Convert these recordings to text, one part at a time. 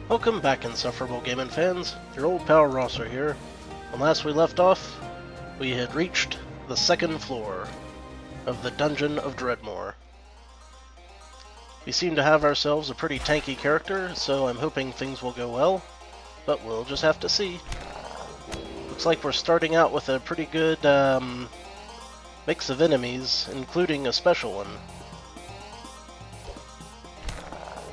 Welcome back, Insufferable gaming fans. Your old pal Rosser here. When last we left off, we had reached the second floor of the Dungeon of Dredmor. We seem to have ourselves a pretty tanky character, so I'm hoping things will go well, but we'll just have to see. Looks like we're starting out with a pretty good mix of enemies, including a special one.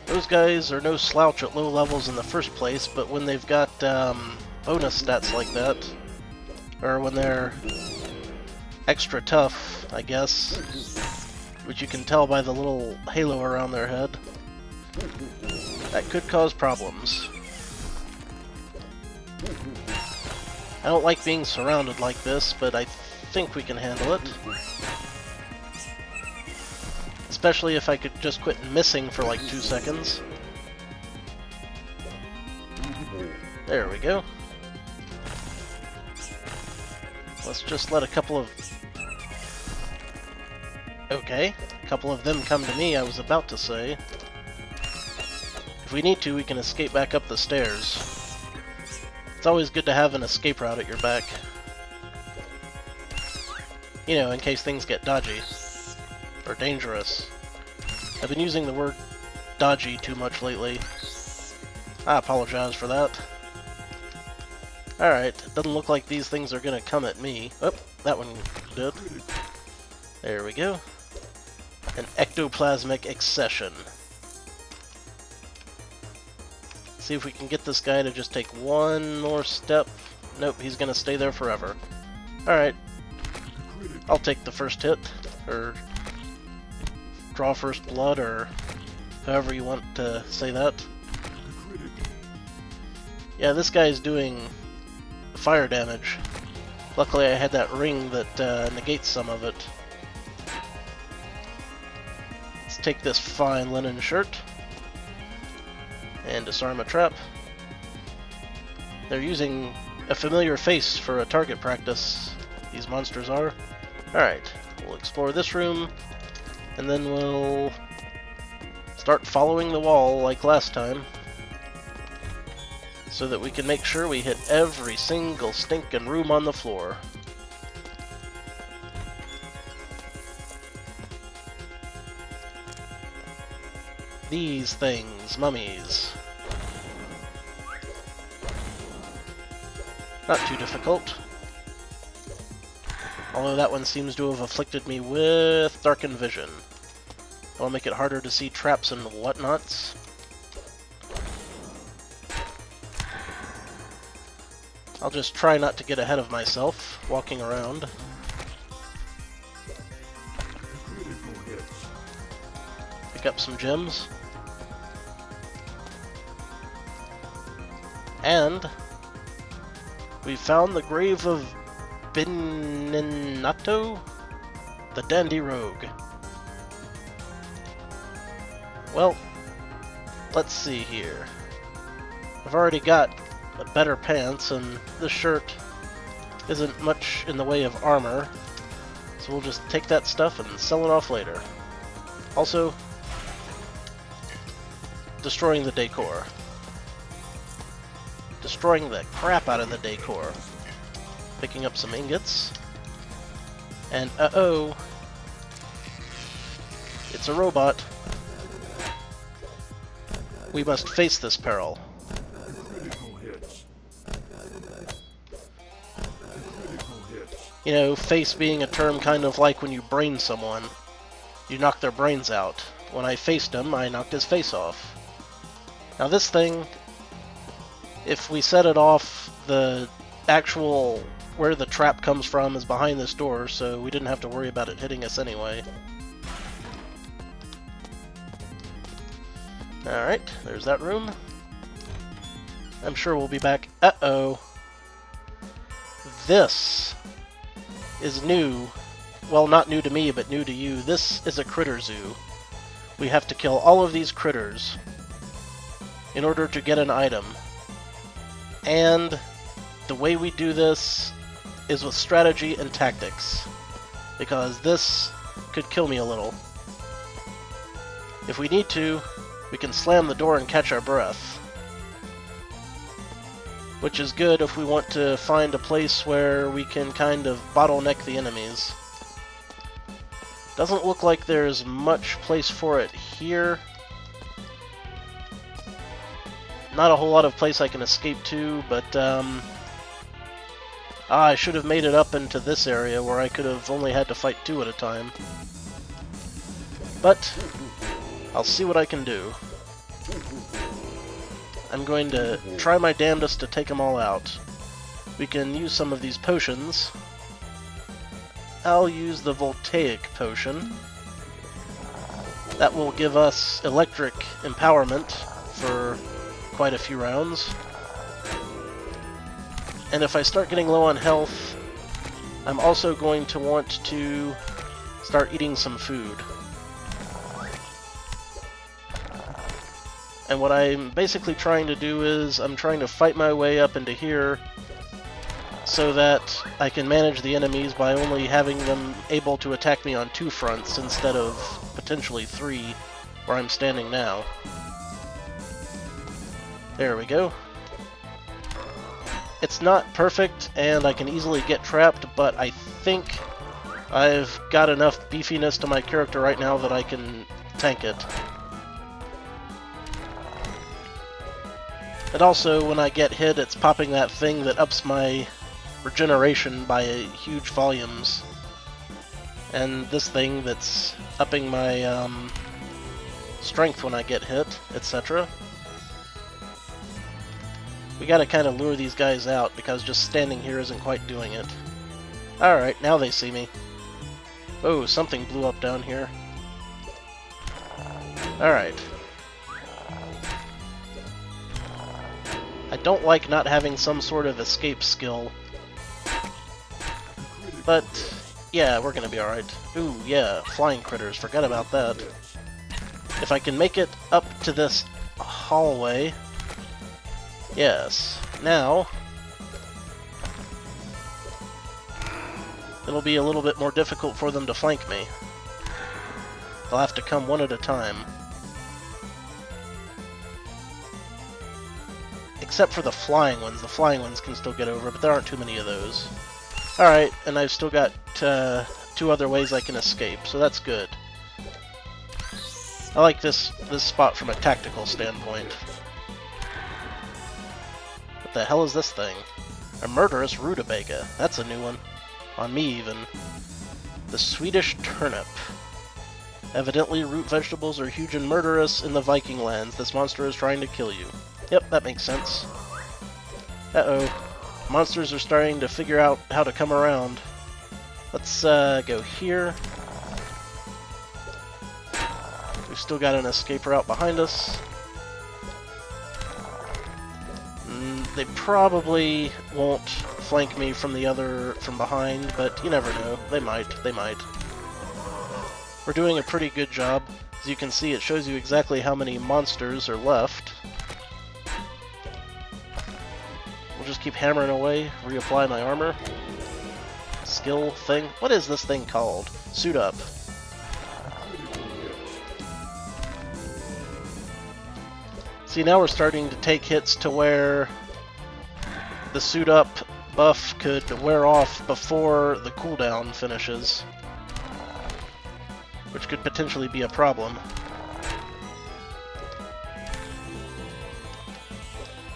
Those guys are no slouch at low levels in the first place, but when they've got bonus stats like that, or when they're extra tough, I guess, which you can tell by the little halo around their head, that could cause problems. I don't like being surrounded like this, but I think we can handle it. Especially if I could just quit missing for like 2 seconds. There we go. Let's just let a couple of... Okay, a couple of them come to me, I was about to say. If we need to, we can escape back up the stairs. It's always good to have an escape route at your back. You know, in case things get dodgy. Or dangerous. I've been using the word dodgy too much lately. I apologize for that. Alright, it doesn't look like these things are gonna come at me. Oh, that one did. There we go. An ectoplasmic accession. See if we can get this guy to just take one more step. Nope, he's gonna stay there forever. Alright. I'll take the first hit, or draw first blood, or however you want to say that. Yeah, this guy's doing fire damage. Luckily I had that ring that negates some of it. Let's take this fine linen shirt and disarm a trap. They're using a familiar face for a target practice, these monsters are. Alright, we'll explore this room, and then we'll start following the wall like last time, so that we can make sure we hit every single stinking room on the floor. These things, mummies. Not too difficult. Although that one seems to have afflicted me with darkened vision. That'll make it harder to see traps and whatnots. I'll just try not to get ahead of myself, walking around. Pick up some gems. And we found the grave of Beninato, the dandy rogue. Well, let's see here. I've already got better pants, and this shirt isn't much in the way of armor, so we'll just take that stuff and sell it off later. Also, destroying the decor. Destroying the crap out of the decor. Picking up some ingots. And uh-oh, it's a robot. We must face this peril. You know, face being a term kind of like when you brain someone. You knock their brains out. When I faced him, I knocked his face off. Now this thing, if we set it off, the actual where the trap comes from is behind this door, so we didn't have to worry about it hitting us anyway. Alright, there's that room. I'm sure we'll be back. Uh-oh. This is new. Well, not new to me, but new to you. This is a critter zoo. We have to kill all of these critters in order to get an item. And the way we do this is with strategy and tactics, because this could kill me a little. If we need to, we can slam the door and catch our breath. which is good if we want to find a place where we can kind of bottleneck the enemies. Doesn't look like there's much place for it here. Not a whole lot of place I can escape to, but I should have made it up into this area where I could have only had to fight 2 at a time. But I'll see what I can do. I'm going to try my damnedest to take them all out. We can use some of these potions. I'll use the voltaic potion. That will give us electric empowerment for quite a few rounds. And if I start getting low on health, I'm also going to want to start eating some food. And what I'm basically trying to do is I'm trying to fight my way up into here so that I can manage the enemies by only having them able to attack me on 2 fronts instead of potentially 3 where I'm standing now. There we go. It's not perfect and I can easily get trapped, but I think I've got enough beefiness to my character right now that I can tank it. And also, when I get hit, it's popping that thing that ups my regeneration by huge volumes. And this thing that's upping my strength when I get hit, etc. We gotta kind of lure these guys out, because just standing here isn't quite doing it. Alright, now they see me. Oh, something blew up down here. Alright. I don't like not having some sort of escape skill. But, yeah, we're gonna be alright. Ooh, yeah, flying critters, forgot about that. If I can make it up to this hallway... Yes, now... it'll be a little bit more difficult for them to flank me. They'll have to come one at a time. Except for the flying ones. The flying ones can still get over, but there aren't too many of those. Alright, and I've still got 2 other ways I can escape, so that's good. I like this spot from a tactical standpoint. What the hell is this thing? A murderous rutabaga. That's a new one. On me, even. The Swedish turnip. Evidently, root vegetables are huge and murderous in the Viking lands. This monster is trying to kill you. Yep, that makes sense. Uh-oh. Monsters are starting to figure out how to come around. Let's go here. We've still got an escape route behind us. They probably won't flank me from behind, but you never know. They might. We're doing a pretty good job. As you can see, it shows you exactly how many monsters are left. We'll just keep hammering away, reapply my armor. Skill thing. What is this thing called? Suit up. See, now we're starting to take hits to where the suit up buff could wear off before the cooldown finishes, which could potentially be a problem.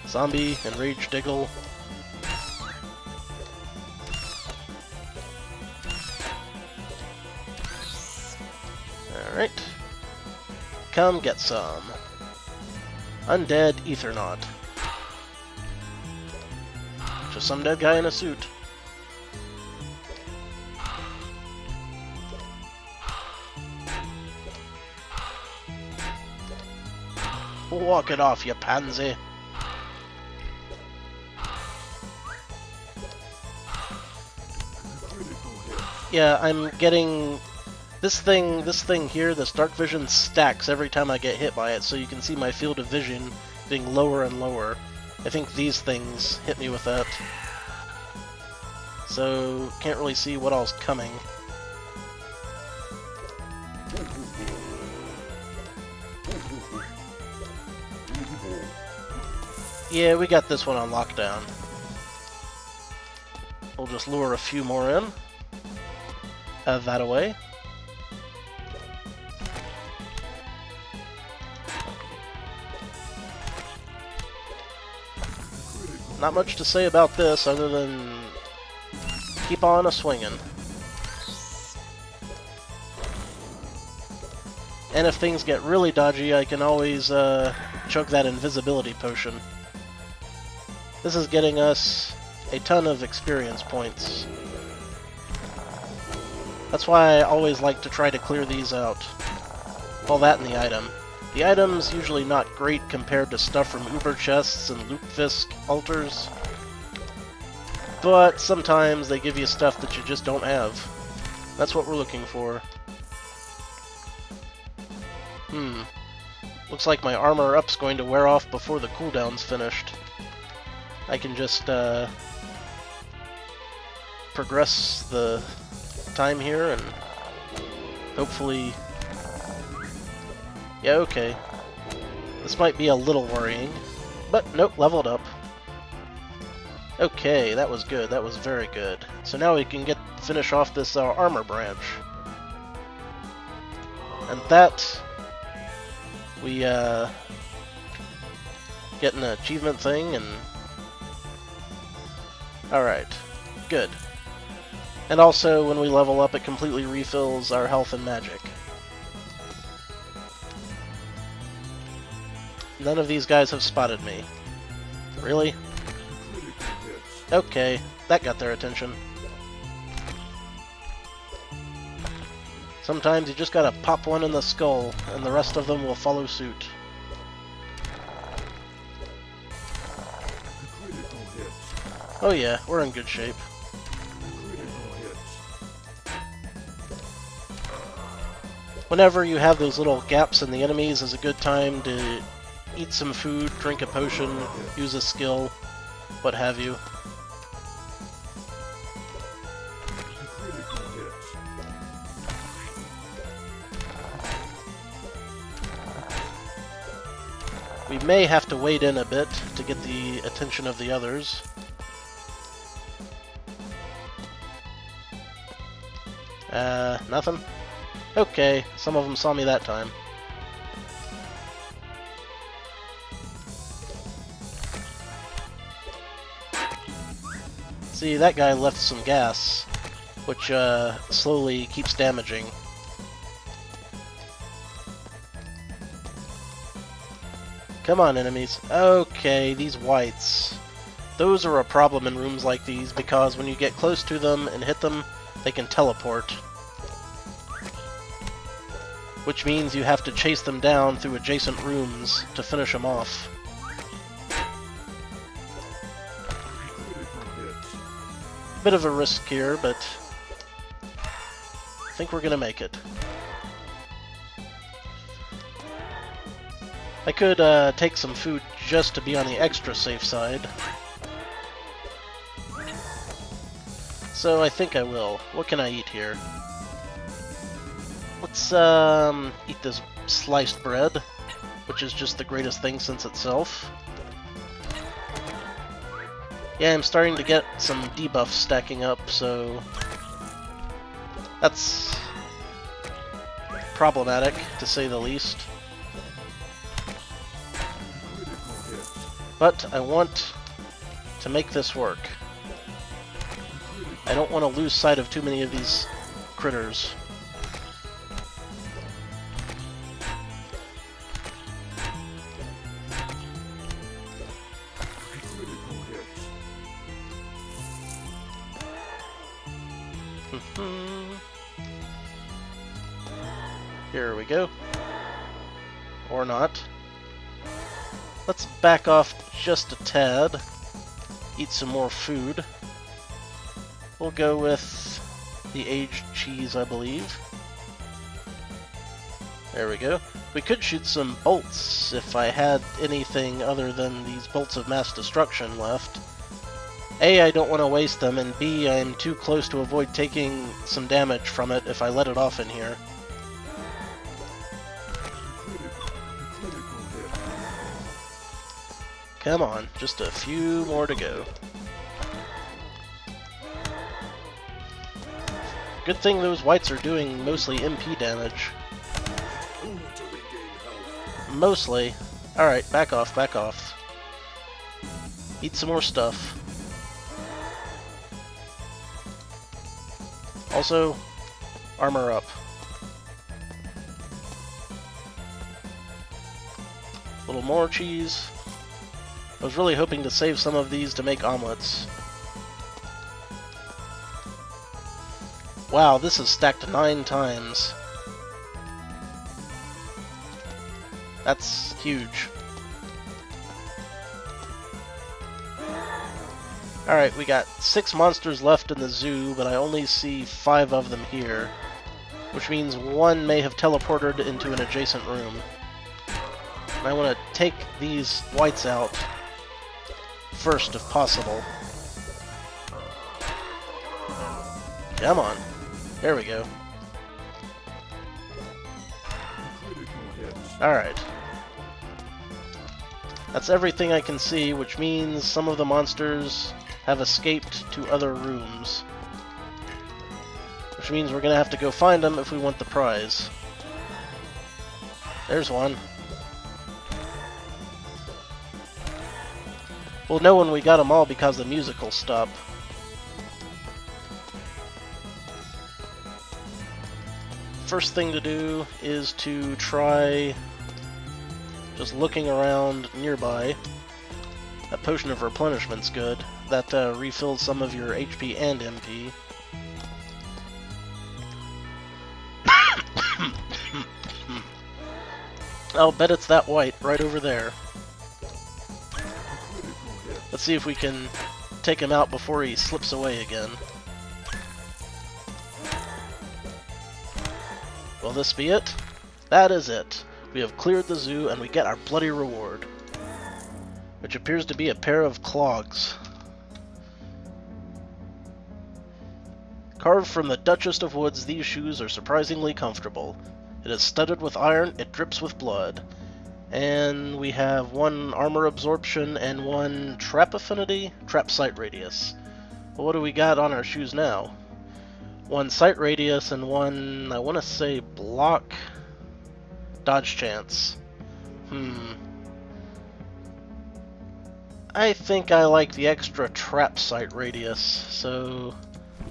Zombie and Rage Diggle. Alright. Come get some. Undead Ethernaut. Just some dead guy in a suit. Walk it off, you pansy. Yeah, I'm getting... This thing here, this dark vision, stacks every time I get hit by it, so you can see my field of vision being lower and lower. I think these things hit me with that. So, can't really see what all's coming. Yeah, we got this one on lockdown. We'll just lure a few more in. Have that away. Not much to say about this other than keep on a-swinging. And if things get really dodgy, I can always chug that invisibility potion. This is getting us a ton of experience points. That's why I always like to try to clear these out. All that in the item. The item's usually not great compared to stuff from Uber chests and Lutefisk altars, but sometimes they give you stuff that you just don't have. That's what we're looking for. Looks like my armor up's going to wear off before the cooldown's finished. I can just progress the time here and hopefully... Yeah, okay. This might be a little worrying, but nope, leveled up. Okay, that was good. That was very good. So now we can finish off this armor branch. And that... we get an achievement thing and... Alright, good. And also, when we level up, it completely refills our health and magic. None of these guys have spotted me. Really? Okay, that got their attention. Sometimes you just gotta pop one in the skull, and the rest of them will follow suit. Oh yeah, we're in good shape. Whenever you have those little gaps in the enemies is a good time to eat some food, drink a potion, use a skill, what have you. We may have to wait in a bit to get the attention of the others. Nothing? Okay, some of them saw me that time. See, that guy left some gas, which slowly keeps damaging. Come on, enemies. Okay, these whites. Those are a problem in rooms like these, because when you get close to them and hit them, they can teleport. Which means you have to chase them down through adjacent rooms to finish them off. Bit of a risk here, but I think we're gonna make it. I could take some food just to be on the extra safe side. So I think I will. What can I eat here? Let's eat this sliced bread, which is just the greatest thing since itself. Yeah, I'm starting to get some debuffs stacking up, so that's problematic, to say the least. But I want to make this work. I don't want to lose sight of too many of these critters. Here we go. Or not. Let's back off just a tad. Eat some more food. We'll go with the aged cheese, I believe. There we go. We could shoot some bolts if I had anything other than these bolts of mass destruction left. A, I don't want to waste them, and B, I'm too close to avoid taking some damage from it if I let it off in here. Come on, just a few more to go. Good thing those whites are doing mostly MP damage. Mostly. Alright, back off, back off. Eat some more stuff. Also, armor up. A little more cheese. I was really hoping to save some of these to make omelets. Wow, this is stacked 9 times. That's huge. Alright, we got 6 monsters left in the zoo, but I only see 5 of them here. Which means 1 may have teleported into an adjacent room. And I want to take these whites out first, if possible. Come on. There we go. Alright. That's everything I can see, which means some of the monsters have escaped to other rooms. Which means we're gonna have to go find them if we want the prize. There's one. We'll know when we got them all because the music will stop. First thing to do is to try just looking around nearby. That potion of replenishment's good. That refills some of your HP and MP. I'll bet it's that white right over there. Let's see if we can take him out before he slips away again. Will this be it? That is it. We have cleared the zoo and we get our bloody reward, which appears to be a pair of clogs. Carved from the Duchess of Woods, these shoes are surprisingly comfortable. It is studded with iron, it drips with blood. And we have 1 armor absorption and 1 trap affinity, trap sight radius. Well, what do we got on our shoes now? 1 sight radius and 1, I want to say, block dodge chance. I think I like the extra trap sight radius, so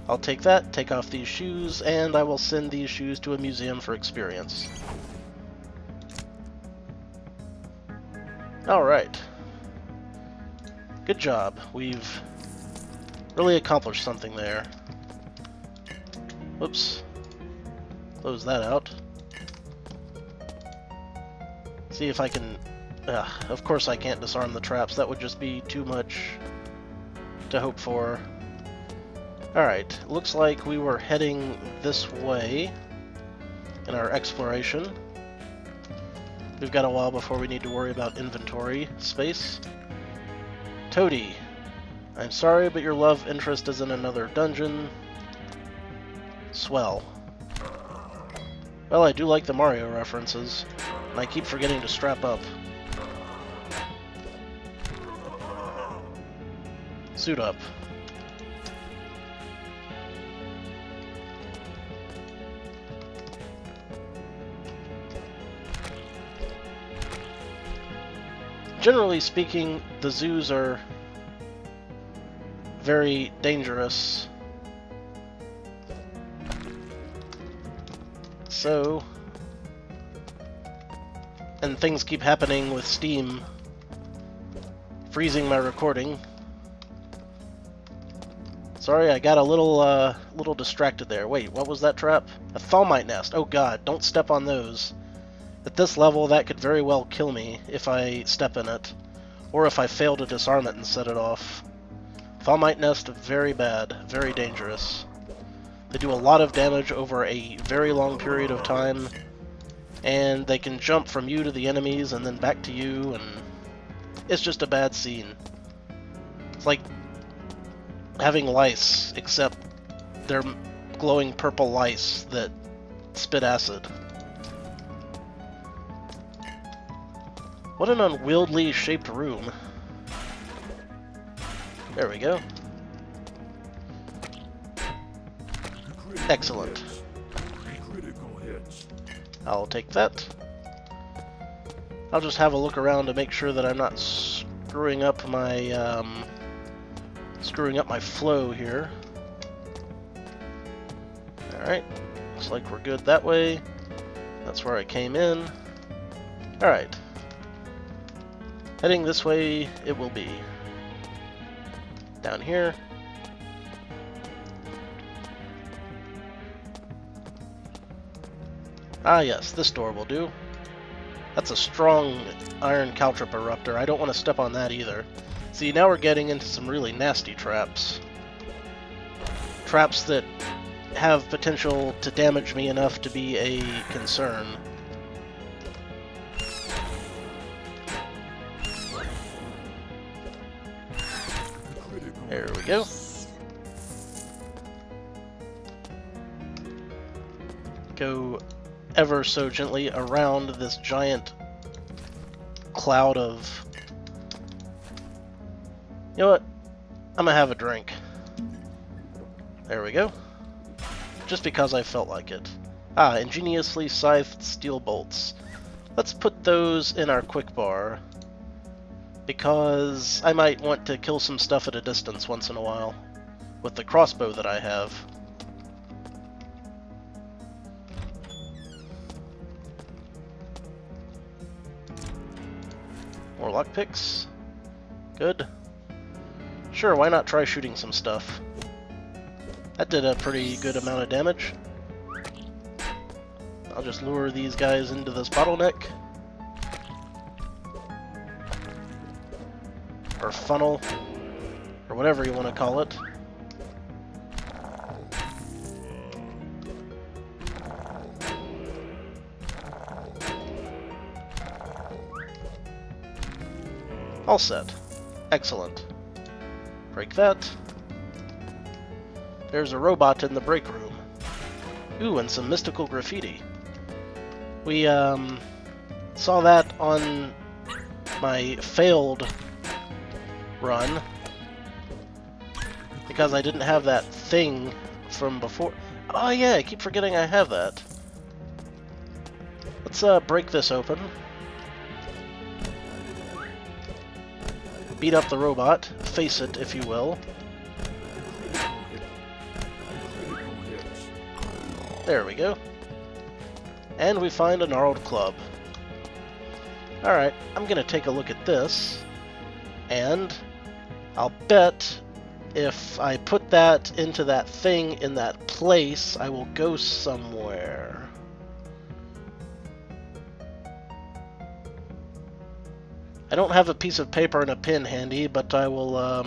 I'll take that, take off these shoes, and I will send these shoes to a museum for experience. Alright. Good job. We've really accomplished something there. Whoops. Close that out. See if I can... of course I can't disarm the traps. That would just be too much to hope for. Alright, looks like we were heading this way in our exploration. We've got a while before we need to worry about inventory space. Toady, I'm sorry, but your love interest is in another dungeon. Swell. Well, I do like the Mario references, and I keep forgetting to strap up. Suit up. Generally speaking, the zoos are very dangerous. So, and things keep happening with Steam freezing my recording. Sorry, I got a little distracted there. Wait, what was that trap? A thalmite nest. Oh god, don't step on those. At this level, that could very well kill me if I step in it, or if I fail to disarm it and set it off. Thalmite nest, very bad, very dangerous. They do a lot of damage over a very long period of time, and they can jump from you to the enemies and then back to you, and it's just a bad scene. It's like having lice, except they're glowing purple lice that spit acid. What an unwieldy shaped room. There we go. Excellent. I'll take that. I'll just have a look around to make sure that I'm not screwing up my flow here. Alright, looks like we're good that way. That's where I came in. Alright. Heading this way it will be. Down here. Ah yes, this door will do. That's a strong iron caltrip eruptor. I don't want to step on that either. See, now we're getting into some really nasty traps. Traps that have potential to damage me enough to be a concern. There we go. Go ever so gently around this giant cloud of... You know what? I'm gonna have a drink. There we go. Just because I felt like it. Ah, ingeniously scythed steel bolts. Let's put those in our quick bar, because I might want to kill some stuff at a distance once in a while with the crossbow that I have. More lockpicks. Good. Sure, why not try shooting some stuff? That did a pretty good amount of damage. I'll just lure these guys into this bottleneck. Or funnel. Or whatever you want to call it. All set. Excellent. Break that. There's a robot in the break room. Ooh, and some mystical graffiti. We saw that on my failed run because I didn't have that thing from before. Oh yeah, I keep forgetting I have that. Let's break this open. Beat up the robot. Face it, if you will. There we go. And we find a gnarled club. Alright, I'm gonna take a look at this, and I'll bet if I put that into that thing in that place, I will go somewhere. I don't have a piece of paper and a pen handy, but I will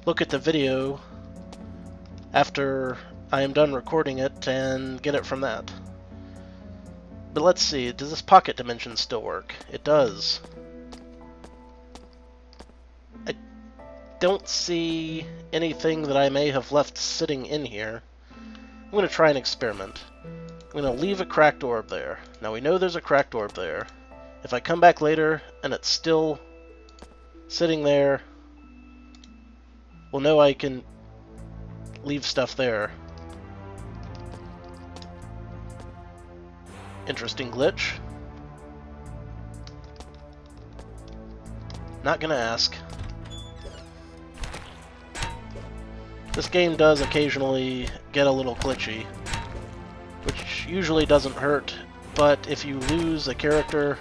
look at the video after I am done recording it and get it from that. But let's see, does this pocket dimension still work? It does. I don't see anything that I may have left sitting in here. I'm going to try an experiment. I'm going to leave a cracked orb there. Now we know there's a cracked orb there. If I come back later and it's still sitting there, we'll know I can leave stuff there. Interesting glitch. Not gonna ask. This game does occasionally get a little glitchy, which usually doesn't hurt, but if you lose a character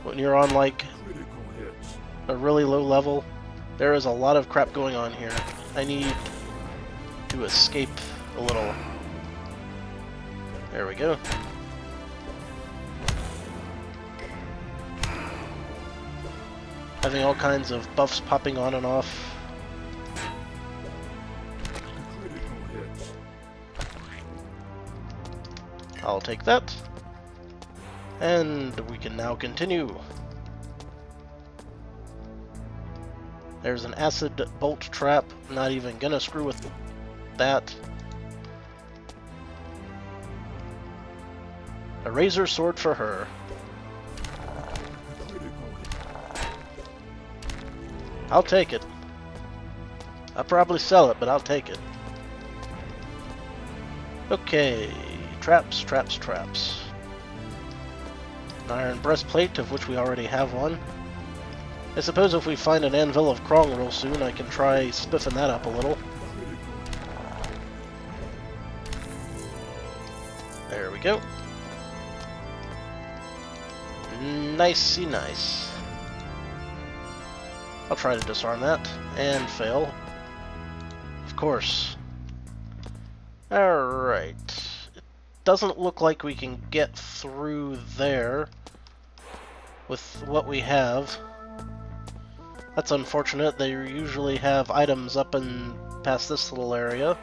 when you're on like a really low level, there is a lot of crap going on here. I need to escape a little. There we go. Having all kinds of buffs popping on and off. I'll take that. And we can now continue. There's an acid bolt trap. Not even gonna screw with that. A razor sword for her. I'll take it. I'll probably sell it, but I'll take it. Okay, traps, traps, traps. An iron breastplate, of which we already have one. I suppose if we find an anvil of Krong real soon, I can try spiffing that up a little. There we go. Nicey nice. I'll try to disarm that, and fail. Of course. Alright. It doesn't look like we can get through there with what we have. That's unfortunate. They usually have items up and past this little area.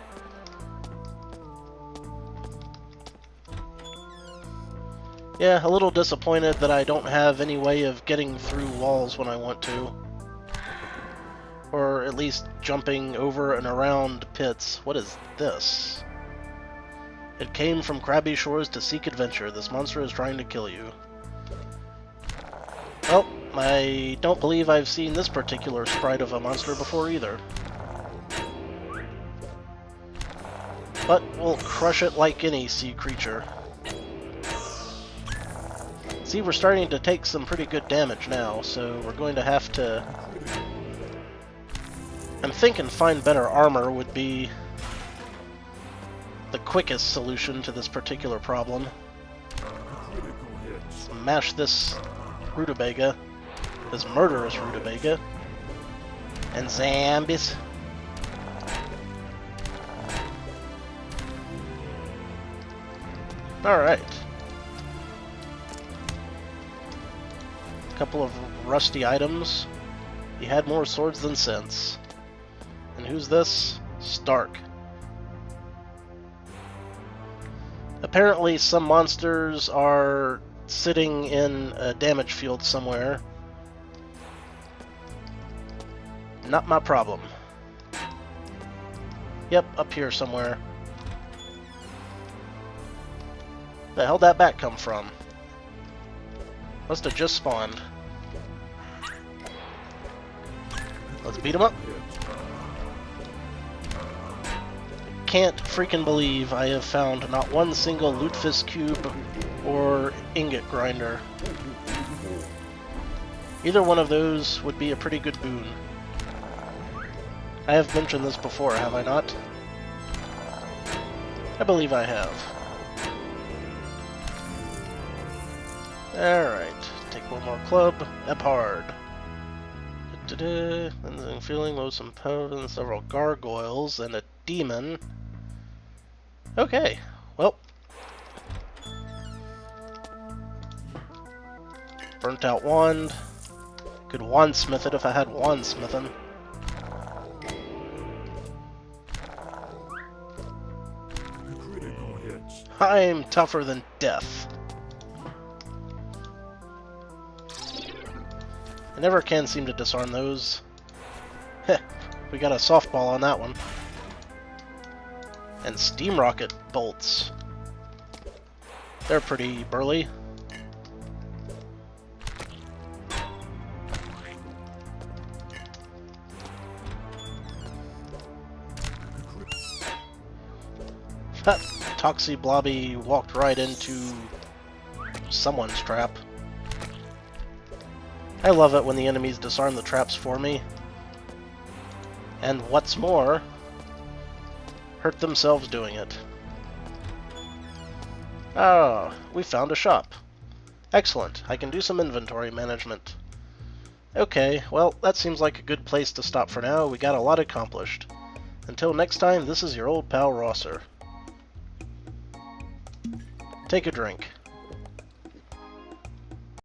Yeah, a little disappointed that I don't have any way of getting through walls when I want to. Or at least jumping over and around pits. What is this? It came from Crabby Shores to seek adventure. This monster is trying to kill you. Well, I don't believe I've seen this particular sprite of a monster before either. But we'll crush it like any sea creature. See, we're starting to take some pretty good damage now, so we're going to have to... I'm thinking find better armor would be the quickest solution to this particular problem. Smash this rutabaga, this murderous rutabaga, and zombies. Alright. Couple of rusty items. He had more swords than sense. And who's this? Stark. Apparently some monsters are sitting in a damage field somewhere. Not my problem. Yep, up here somewhere. The hell'd that bat come from? Must have just spawned. Let's beat him up. Can't freaking believe I have found not one single Lutefisk cube or ingot grinder. Either one of those would be a pretty good boon. I have mentioned this before, have I not? I believe I have. Alright, take one more club. Ep hard. And then feeling loathsome power and several gargoyles and a demon. Okay, well. Burnt out wand. Could wandsmith it if I had wandsmithing. I'm tougher than death. I never can seem to disarm those. Heh, we got a softball on that one. And steam rocket bolts. They're pretty burly. Ha! Toxie Blobby walked right into someone's trap. I love it when the enemies disarm the traps for me. And what's more, hurt themselves doing it. Oh, we found a shop. Excellent, I can do some inventory management. Okay, well, that seems like a good place to stop for now. We got a lot accomplished. Until next time, this is your old pal Rosser. Take a drink.